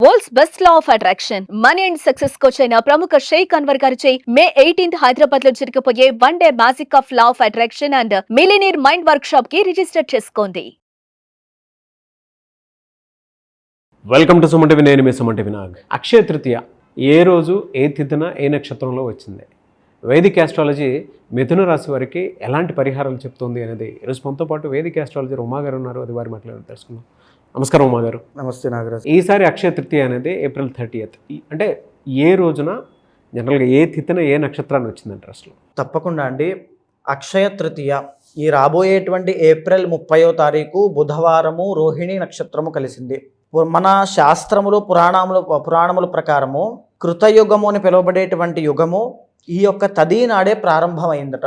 World's best law of attraction money and success coach అయిన ప్రముఖ షేక్ అన్వర్ గారిచే మే 18th హైదరాబాద్ లో జరగబోయే one day magic of law of attraction and millionaire mind work shop కి register చేసుకోండి. Welcome to Suman TV. నేను మీ Suman TV Nag. Akshaya Tritiya ఏ రోజు, ఏ తిథిన, ఏ నక్షత్రంలో వచ్చింది? వేదిక్ ఆస్ట్రాలజీ మిథున రాశి వారికి ఎలాంటి పరిహారాలు చెప్తుంది అనేది ఈరోజు మనతో పాటు వేదిక్ ఆస్ట్రాలజర్ ఉమా గారు ఉన్నారు. అది వారి మాట్లాడి తెలుసుకుందాం. నమస్కారం ఉమా గారు. నమస్తే నాగరాజ్. ఈసారి అక్షయ తృతీయ అనేది April 30th. అంటే ఏ రోజున, జనరల్గా ఏ తిథిన, ఏ నక్షత్రాన్ని వచ్చిందంటే అసలు? తప్పకుండా అండి. అక్షయ తృతీయ ఈ రాబోయేటువంటి April 30వ తారీఖు బుధవారము రోహిణి నక్షత్రము కలిసింది. మన శాస్త్రములు పురాణముల ప్రకారము కృతయుగము అని పిలువబడేటువంటి యుగము ఈ యొక్క తదీ నాడే ప్రారంభమైందట.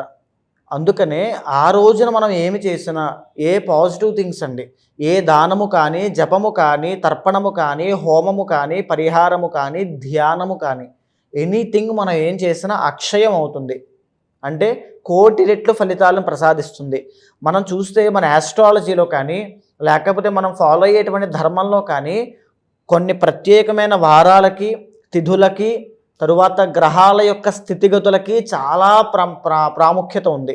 అందుకనే ఆ రోజున మనం ఏమి చేసినా, ఏ పాజిటివ్ థింగ్స్ అండి, ఏ దానము కానీ, జపము కానీ, తర్పణము కానీ, హోమము కానీ, పరిహారము కానీ, ధ్యానము కానీ, ఎనీథింగ్ మనం ఏం చేసినా అక్షయం అవుతుంది. అంటే కోటి రెట్లు ఫలితాలను ప్రసాదిస్తుంది. మనం చూస్తే మన ఆస్ట్రాలజీలో కానీ, లేకపోతే మనం ఫాలో అయ్యేటువంటి ధర్మంలో కానీ కొన్ని ప్రత్యేకమైన వారాలకి, తిథులకి, తరువాత గ్రహాల యొక్క స్థితిగతులకి చాలా ప్రాముఖ్యత ఉంది.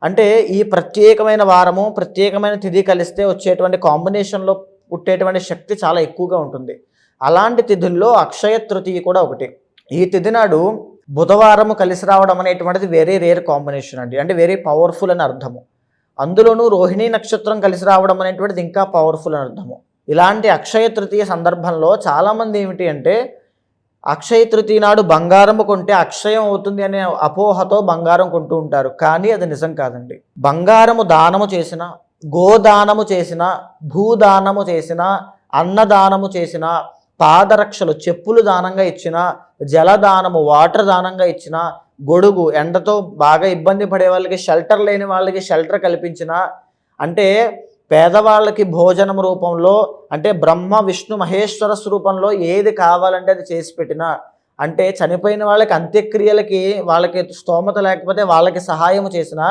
అంటే ఈ ప్రత్యేకమైన వారము, ప్రత్యేకమైన తిథి కలిస్తే వచ్చేటువంటి కాంబినేషన్లో పుట్టేటువంటి శక్తి చాలా ఎక్కువగా ఉంటుంది. అలాంటి తిథుల్లో అక్షయ తృతీయ కూడా ఒకటి. ఈ తిథి నాడు బుధవారము కలిసి రావడం అనేటువంటిది వెరీ రేర్ కాంబినేషన్ అండి. అంటే వెరీ పవర్ఫుల్ అని అర్థము. అందులోనూ రోహిణీ నక్షత్రం కలిసి రావడం అనేటువంటిది ఇంకా పవర్ఫుల్ అని అర్థము. ఇలాంటి అక్షయ తృతీయ సందర్భంలో చాలామంది ఏమిటి అంటే, అక్షయ తృతీయ నాడు బంగారం కొంటే అక్షయం అవుతుంది అనే అపోహతో బంగారం కొంటూ ఉంటారు. కానీ అది నిజం కాదండి. బంగారము దానము చేసిన, గోదానము చేసిన, భూదానము చేసిన, అన్నదానము చేసిన, పాదరక్షలు చెప్పులు దానంగా ఇచ్చిన, జలదానము వాటర్ దానంగా ఇచ్చిన, గొడుగు ఎండతో బాగా ఇబ్బంది పడే వాళ్ళకి, షెల్టర్ లేని వాళ్ళకి షెల్టర్ కల్పించిన, అంటే పేదవాళ్ళకి భోజనం రూపంలో, అంటే బ్రహ్మ విష్ణు మహేశ్వర స్వరూపంలో ఏది కావాలంటే అది చేసి పెట్టిన, అంటే చనిపోయిన వాళ్ళకి అంత్యక్రియలకి వాళ్ళకి స్తోమత లేకపోతే వాళ్ళకి సహాయం చేసిన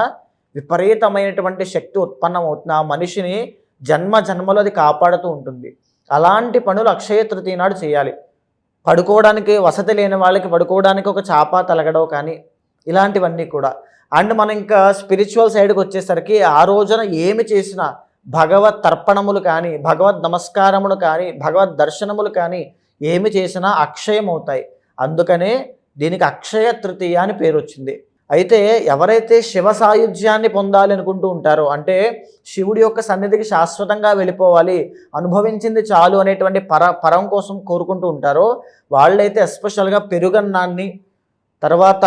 విపరీతమైనటువంటి శక్తి ఉత్పన్నమవుతుంది. ఆ మనిషిని జన్మలో అది కాపాడుతూ ఉంటుంది. అలాంటి పనులు అక్షయ తృతీయ నాడు చేయాలి. పడుకోవడానికి వసతి లేని వాళ్ళకి పడుకోవడానికి ఒక చాప తలగడో కానీ, ఇలాంటివన్నీ కూడా. అండ్ మనం ఇంకా స్పిరిచువల్ సైడ్కి వచ్చేసరికి ఆ రోజున ఏమి చేసినా భగవత్ తర్పణములు కానీ, భగవద్ నమస్కారములు కానీ, భగవద్ దర్శనములు కానీ ఏమి చేసినా అక్షయం అవుతాయి. అందుకనే దీనికి అక్షయ తృతీయ అని పేరు వచ్చింది. అయితే ఎవరైతే శివ సాయుధ్యాన్ని పొందాలి అనుకుంటూ ఉంటారో, అంటే శివుడి యొక్క సన్నిధికి శాశ్వతంగా వెళ్ళిపోవాలి, అనుభవించింది చాలు అనేటువంటి పరం కోసం కోరుకుంటూ ఉంటారో, వాళ్ళైతే ఎస్పెషల్గా పెరుగన్నాన్ని, తర్వాత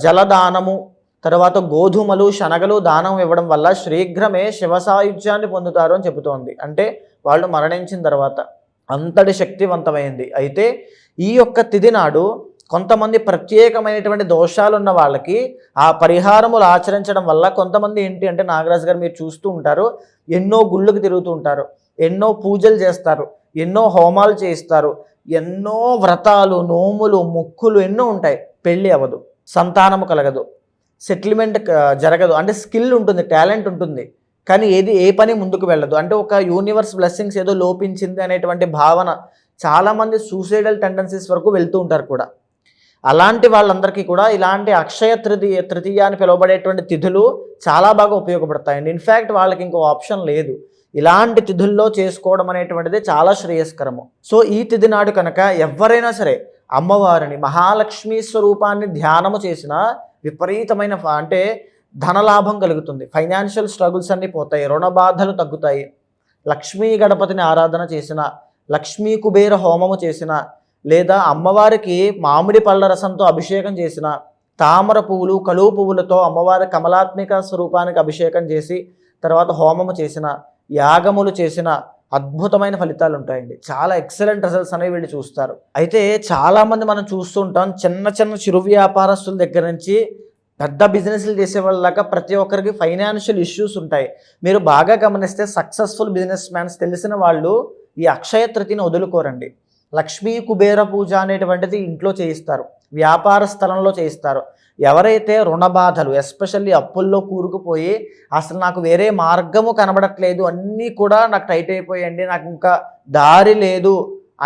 జలదానము, తర్వాత గోధుమలు, శనగలు దానం ఇవ్వడం వల్ల శీఘ్రమే శివ సాయుధ్యాన్ని పొందుతారు అని చెబుతోంది. అంటే వాళ్ళు మరణించిన తర్వాత అంతటి శక్తివంతమైంది. అయితే ఈ యొక్క తిథి నాడు కొంతమంది ప్రత్యేకమైనటువంటి దోషాలు ఉన్న వాళ్ళకి ఆ పరిహారములు ఆచరించడం వల్ల కొంతమంది ఏంటి అంటే, నాగరాజు గారు మీరు చూస్తూ ఉంటారు, ఎన్నో గుళ్ళకు తిరుగుతూ ఉంటారు, ఎన్నో పూజలు చేస్తారు, ఎన్నో హోమాలు చేయిస్తారు, ఎన్నో వ్రతాలు, నోములు, మొక్కులు ఎన్నో ఉంటాయి. పెళ్ళి అవ్వదు, సంతానము కలగదు, సెటిల్మెంట్ జరగదు. అంటే స్కిల్ ఉంటుంది, టాలెంట్ ఉంటుంది, కానీ ఏ పని ముందుకు వెళ్ళదు. అంటే ఒక యూనివర్స్ బ్లెస్సింగ్స్ ఏదో లోపించింది అనేటువంటి భావన. చాలామంది సూసైడల్ టెండెన్సీస్ వరకు వెళ్తూ ఉంటారు కూడా. అలాంటి వాళ్ళందరికీ కూడా ఇలాంటి అక్షయ తృతీయ అని పిలువబడేటువంటి తిథులు చాలా బాగా ఉపయోగపడతాయండి. ఇన్ఫ్యాక్ట్ వాళ్ళకి ఇంకో ఆప్షన్ లేదు. ఇలాంటి తిథుల్లో చేసుకోవడం అనేటువంటిది చాలా శ్రేయస్కరము. సో ఈ తిథి నాడు కనుక ఎవరైనా సరే అమ్మవారిని, మహాలక్ష్మీ స్వరూపాన్ని ధ్యానము చేసిన విపరీతమైన అంటే ధనలాభం కలుగుతుంది. ఫైనాన్షియల్ స్ట్రగుల్స్ అన్నీ పోతాయి, రుణ బాధలు తగ్గుతాయి. లక్ష్మీ గణపతిని ఆరాధన చేసిన, లక్ష్మీ కుబేర హోమము చేసిన, లేదా అమ్మవారికి మామిడి పళ్ళ రసంతో అభిషేకం చేసిన, తామర పువ్వులు, కలువ పువ్వులతో అమ్మవారి కమలాత్మిక స్వరూపానికి అభిషేకం చేసి తర్వాత హోమము చేసిన, యాగములు చేసిన అద్భుతమైన ఫలితాలు ఉంటాయండి. చాలా ఎక్సలెంట్ రిజల్ట్స్ అనేవి వీళ్ళు చూస్తారు. అయితే చాలామంది మనం చూస్తుంటాం, చిన్న చిరు వ్యాపారస్తుల దగ్గర నుంచి పెద్ద బిజినెస్లు చేసే వాళ్ళలాగా ప్రతి ఒక్కరికి ఫైనాన్షియల్ ఇష్యూస్ ఉంటాయి. మీరు బాగా గమనిస్తే సక్సెస్ఫుల్ బిజినెస్ మ్యాన్స్ తెలిసిన వాళ్ళు ఈ అక్షయ తృతీయని వదులుకోరండి. లక్ష్మీ కుబేర పూజ అనేటువంటిది ఇంట్లో చేయిస్తారు, వ్యాపార స్థలంలో చేయిస్తారు. ఎవరైతే రుణ బాధలు, ఎస్పెషల్లీ అప్పుల్లో కూరుకుపోయి అసలు నాకు వేరే మార్గము కనబడట్లేదు, అన్నీ కూడా నాకు టైట్ అయిపోయండి, నాకు ఇంకా దారి లేదు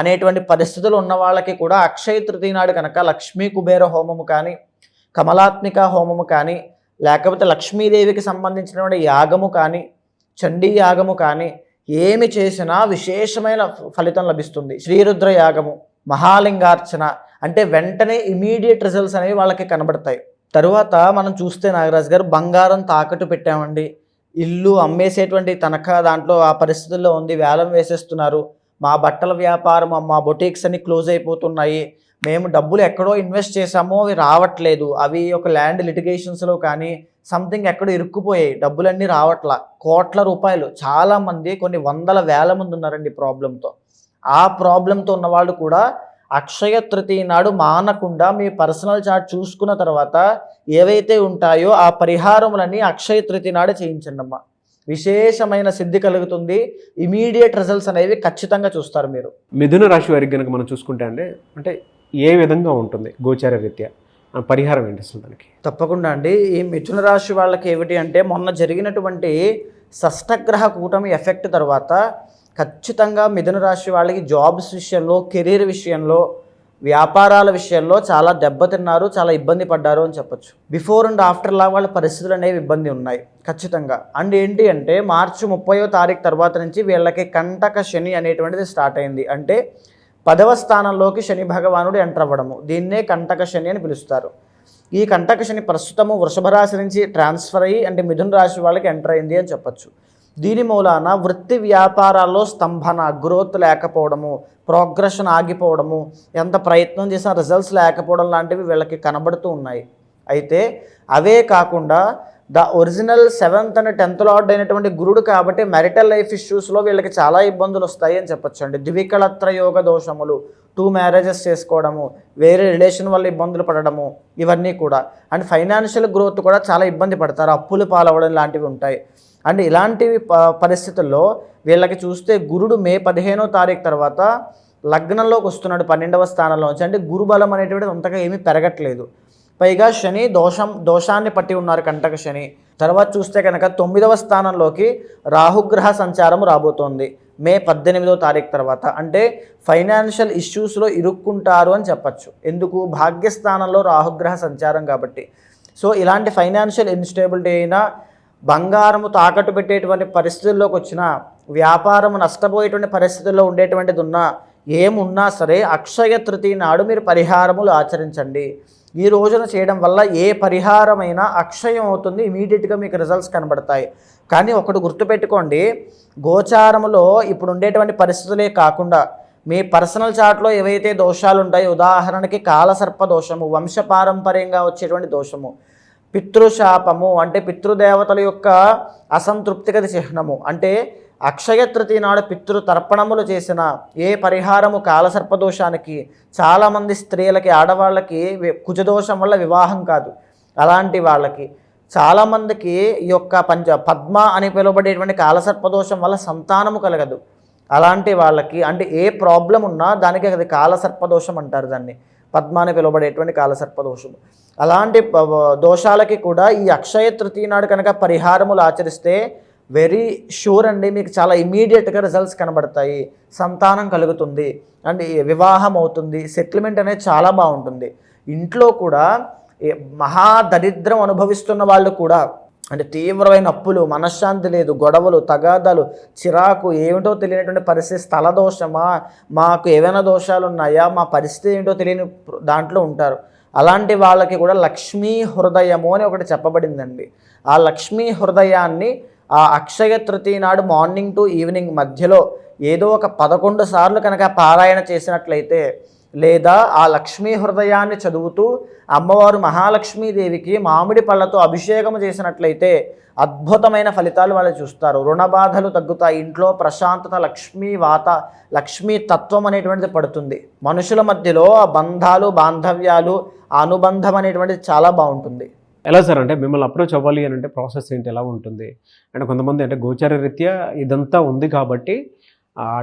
అనేటువంటి పరిస్థితులు ఉన్న వాళ్ళకి కూడా అక్షయ తృతీయ నాడు కనుక లక్ష్మీ కుబేర హోమము కానీ, కమలాత్మిక హోమము కానీ, లేకపోతే లక్ష్మీదేవికి సంబంధించినటువంటి యాగము కానీ, చండీ యాగము కానీ ఏమి చేసినా విశేషమైన ఫలితం లభిస్తుంది. శ్రీరుద్ర యాగము, మహాలింగార్చన అంటే వెంటనే ఇమీడియట్ రిజల్ట్స్ అనేవి వాళ్ళకి కనబడతాయి. తరువాత మనం చూస్తే నాగరాజు గారు బంగారం తాకట్టు పెట్టామండి, ఇల్లు అమ్మేసేటువంటి తనఖా దాంట్లో ఆ పరిస్థితుల్లో ఉంది, వేలం వేసేస్తున్నారు, మా బట్టల వ్యాపారం మా బొటీక్స్ అన్ని క్లోజ్ అయిపోతున్నాయి, మేము డబ్బులు ఎక్కడో ఇన్వెస్ట్ చేసామో అవి రావట్లేదు, అవి ఒక ల్యాండ్ లిటిగేషన్స్లో కానీ సంథింగ్ ఎక్కడో ఇరుక్కుపోయాయి, డబ్బులన్నీ రావట్లా, కోట్ల రూపాయలు, చాలామంది కొన్ని వందల వేల మంది ఉన్నారండి ప్రాబ్లంతో. ఆ ప్రాబ్లంతో ఉన్నవాళ్ళు కూడా అక్షయ తృతీయ నాడు మానకుండా మీ పర్సనల్ చార్ట్ చూసుకున్న తర్వాత ఏవైతే ఉంటాయో ఆ పరిహారములన్నీ అక్షయ తృతీయ నాడు చేయించండి అమ్మా. విశేషమైన సిద్ధి కలుగుతుంది, ఇమీడియట్ రిజల్ట్స్ అనేవి ఖచ్చితంగా చూస్తారు మీరు. మిథున రాశి వారికి కనుక మనం చూసుకుంటే అంటే ఏ విధంగా ఉంటుంది గోచార రీత్యా, పరిహారం ఏంటి అసలు దానికి? తప్పకుండా అండి. ఈ మిథున రాశి వాళ్ళకి ఏమిటి అంటే మొన్న జరిగినటువంటి షష్టగ్రహ కూటమి ఎఫెక్ట్ తర్వాత ఖచ్చితంగా మిథున రాశి వాళ్ళకి జాబ్స్ విషయంలో, కెరీర్ విషయంలో, వ్యాపారాల విషయంలో చాలా దెబ్బతిన్నారు, చాలా ఇబ్బంది పడ్డారు అని చెప్పొచ్చు. బిఫోర్ అండ్ ఆఫ్టర్ లా వాళ్ళ పరిస్థితులు అనేవి ఇబ్బంది ఉన్నాయి ఖచ్చితంగా. అండ్ ఏంటి అంటే మార్చి 30వ తారీఖు తర్వాత నుంచి వీళ్ళకి కంటక శని అనేటువంటిది స్టార్ట్ అయింది. అంటే 10వ స్థానంలోకి శని భగవానుడు ఎంటర్ అవ్వడము, దీన్నే కంటక శని అని పిలుస్తారు. ఈ కంటక శని ప్రస్తుతము వృషభ రాశి నుంచి ట్రాన్స్ఫర్ అయ్యి అంటే మిథున రాశి వాళ్ళకి ఎంటర్ అయింది అని చెప్పొచ్చు. దీని మూలాన వృత్తి వ్యాపారాల్లో స్తంభన, గ్రోత్ లేకపోవడము, ప్రోగ్రెషన్ ఆగిపోవడము, ఎంత ప్రయత్నం చేసినా రిజల్ట్స్ లేకపోవడం లాంటివి వీళ్ళకి కనబడుతూ ఉన్నాయి. అయితే అవే కాకుండా the original 7th and 10th lord అయినటువంటి గురుడు కాబట్టి మ్యారిటల్ లైఫ్ ఇష్యూస్లో వీళ్ళకి చాలా ఇబ్బందులు వస్తాయి అని చెప్పొచ్చు అండి. ద్వికళత్ర యోగ దోషములు, 2 మ్యారేజెస్ చేసుకోవడము, వేరే రిలేషన్ వల్ల ఇబ్బందులు పడడము, ఇవన్నీ కూడా. అండ్ ఫైనాన్షియల్ గ్రోత్ కూడా చాలా ఇబ్బంది పడతారు, అప్పులు పాలవడం లాంటివి ఉంటాయి. అండ్ ఇలాంటివి పరిస్థితుల్లో వీళ్ళకి చూస్తే గురుడు మే 15వ తారీఖు తర్వాత లగ్నంలోకి వస్తున్నాడు 12వ స్థానంలో నుంచి. అంటే గురుబలం అనేటువంటిది అంతగా ఏమీ పెరగట్లేదు. పైగా శని దోషాన్ని పట్టి ఉన్నారు కంటక శని. తర్వాత చూస్తే కనుక 9వ స్థానంలోకి రాహుగ్రహ సంచారం రాబోతోంది మే 18వ తారీఖు తర్వాత. అంటే ఫైనాన్షియల్ ఇష్యూస్లో ఇరుక్కుంటారు అని చెప్పచ్చు. ఎందుకు? భాగ్యస్థానంలో రాహుగ్రహ సంచారం కాబట్టి. సో ఇలాంటి ఫైనాన్షియల్ ఇన్స్టేబిలిటీ అయినా, బంగారము తాకట్టు పెట్టేటువంటి పరిస్థితుల్లోకి వచ్చిన, వ్యాపారము నష్టపోయేటువంటి పరిస్థితుల్లో ఉండేటువంటిది ఉన్నా, ఏమున్నా సరే అక్షయ తృతీయ నాడు మీరు పరిహారములు ఆచరించండి. ఈ రోజున చేయడం వల్ల ఏ పరిహారమైనా అక్షయం అవుతుంది, ఇమీడియట్గా మీకు రిజల్ట్స్ కనబడతాయి. కానీ ఒకటి గుర్తుపెట్టుకోండి, గోచారములో ఇప్పుడు ఉండేటువంటి పరిస్థితులే కాకుండా మీ పర్సనల్ చార్ట్లో ఏవైతే దోషాలు ఉంటాయో, ఉదాహరణకి కాలసర్ప దోషము, వంశపారంపర్యంగా వచ్చేటువంటి దోషము, పితృశాపము అంటే పితృదేవతల యొక్క అసంతృప్తిగతి చిహ్నము, అంటే అక్షయ తృతీయ నాడు పితృతర్పణములు చేసిన ఏ పరిహారము కాలసర్పదోషానికి, చాలామంది స్త్రీలకి, ఆడవాళ్ళకి కుజదోషం వల్ల వివాహం కాదు, అలాంటి వాళ్ళకి చాలామందికి ఈ యొక్క పద్మ అని పిలువబడేటువంటి కాలసర్పదోషం వల్ల సంతానము కలగదు. అలాంటి వాళ్ళకి అంటే ఏ ప్రాబ్లం ఉన్నా దానికి అది కాలసర్పదోషం అంటారు, దాన్ని పద్మ అని పిలువబడేటువంటి కాలసర్పదోషము. అలాంటి దోషాలకి కూడా ఈ అక్షయ తృతీయ నాడు కనుక పరిహారములు ఆచరిస్తే వెరీ షూర్ అండి మీకు చాలా ఇమీడియట్గా రిజల్ట్స్ కనబడతాయి, సంతానం కలుగుతుంది, అండ్ వివాహం అవుతుంది, సెటిల్మెంట్ అనేది చాలా బాగుంటుంది. ఇంట్లో కూడా మహా దరిద్రం అనుభవిస్తున్న వాళ్ళు కూడా, అంటే తీవ్రమైన అప్పులు, మనశ్శాంతి లేదు, గొడవలు, తగాదాలు, చిరాకు, ఏమిటో తెలియనటువంటి పరిస్థితి, స్థల దోషమా, మాకు ఏవైనా దోషాలు ఉన్నాయా, మా పరిస్థితి ఏంటో తెలియని దాంట్లో ఉంటారు. అలాంటి వాళ్ళకి కూడా లక్ష్మీ హృదయము అని ఒకటి చెప్పబడిందండి. ఆ లక్ష్మీ హృదయాన్ని ఆ అక్షయ తృతీయ నాడు మార్నింగ్ టు ఈవినింగ్ మధ్యలో ఏదో ఒక 11 సార్లు కనుక పారాయణ చేసినట్లయితే, లేదా ఆ లక్ష్మీ హృదయాన్ని చదువుతూ అమ్మవారు మహాలక్ష్మీదేవికి మామిడి పళ్ళతో అభిషేకం చేసినట్లయితే అద్భుతమైన ఫలితాలు వాళ్ళు చూస్తారు. రుణ బాధలు తగ్గుతాయి, ఇంట్లో ప్రశాంతత, లక్ష్మీ తత్వం అనేటువంటిది పడుతుంది. మనుషుల మధ్యలో ఆ బంధాలు, బాంధవ్యాలు, ఆ అనుబంధం అనేటువంటిది చాలా బాగుంటుంది. ఎలా సార్ అంటే మిమ్మల్ని అప్రోచ్ అవ్వాలి అని అంటే ప్రాసెస్ ఏంటి, ఎలా ఉంటుంది? అంటే కొంతమంది అంటే గోచార రీత్యా ఇదంతా ఉంది కాబట్టి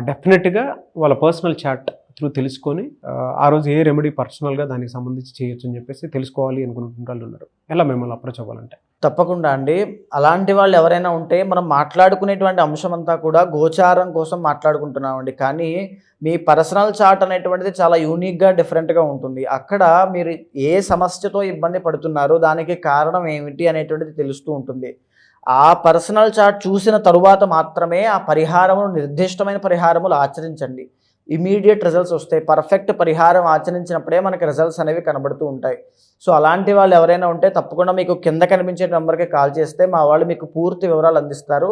డెఫినెట్గా వాళ్ళ పర్సనల్ చాట్ త్రూ తెలుసుకొని ఆ రోజు ఏ రెమెడీ పర్సనల్గా దానికి సంబంధించి చేయొచ్చు అని చెప్పేసి తెలుసుకోవాలి అనుకున్న వాళ్ళు ఉన్నారు. ఎలా మిమ్మల్ని అప్రోచ్ అవ్వాలంటే? తప్పకుండా అండి. అలాంటి వాళ్ళు ఎవరైనా ఉంటే మనం మాట్లాడుకునేటువంటి అంశం అంతా కూడా గోచారం కోసం మాట్లాడుకుంటున్నామండి. కానీ మీ పర్సనల్ చార్ట్ అనేటువంటిది చాలా యూనిక్గా డిఫరెంట్గా ఉంటుంది. అక్కడ మీరు ఏ సమస్యతో ఇబ్బంది పడుతున్నారో దానికి కారణం ఏమిటి అనేటువంటిది తెలుస్తూ ఉంటుంది. ఆ పర్సనల్ చార్ట్ చూసిన తరువాత మాత్రమే ఆ పరిహారమును, నిర్దిష్టమైన పరిహారములు ఆచరించండి. ఇమీడియట్ రిజల్ట్స్ వస్తాయి. పర్ఫెక్ట్ పరిహారం ఆచరించినప్పుడే మనకి రిజల్ట్స్ అనేవి కనబడుతూ ఉంటాయి. సో అలాంటి వాళ్ళు ఎవరైనా ఉంటే తప్పకుండా మీకు కింద కనిపించే నెంబర్కి కాల్ చేస్తే మా వాళ్ళు మీకు పూర్తి వివరాలు అందిస్తారు.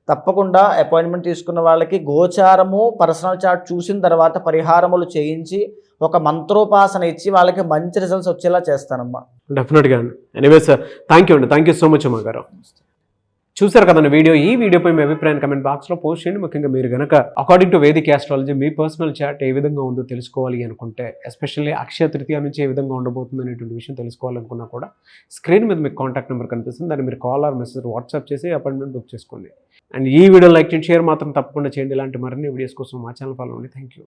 తప్పకుండా అపాయింట్మెంట్ తీసుకున్న వాళ్ళకి గోచారము, పర్సనల్ చార్ట్ చూసిన తర్వాత పరిహారములు చేయించి ఒక మంత్రోపాసన ఇచ్చి వాళ్ళకి మంచి రిజల్ట్స్ వచ్చేలా చేస్తానమ్మా. డెఫినెట్గా అండి. ఎనీవేస్ థ్యాంక్ యూ అండి. థ్యాంక్ యూ సో మచ్ అమ్మ గారు. చూసారు కదండి వీడియో. ఈ వీడియోపై మీ అభిప్రాయాన్ని కమెంట్ బాక్స్లో పోస్ట్ చేయండి. ముఖ్యంగా మీరు కనుక అకార్డింగ్ టు వేదిక్ ఆస్ట్రాలజీ మీ పర్సనల్ చార్ట్ ఏ విధంగా ఉందో తెలుసుకోవాలి అనుకుంటే, ఎస్పెషల్లీ అక్షయ తృతీయ నుంచి ఏ విధంగా ఉండబోతుంది అనేటువంటి విషయం తెలుసుకోవాలనుకున్నా కూడా స్క్రీన్ మీద మీకు కాంటాక్ట్ నెంబర్ కనిపిస్తుంది. దాన్ని మీరు కాల్ ఆర్ మెసేజ్ వాట్సాప్ చేసి అపాయింట్మెంట్ బుక్ చేసుకోండి. అండ్ ఈ వీడియో లైక్ చేయండి, షేర్ మాత్రం తప్పకుండా చేయండి. ఇలాంటి మరిన్ని వీడియోస్ కోసం మా ఛానల్ ఫాలో అవ్వండి. Thank you.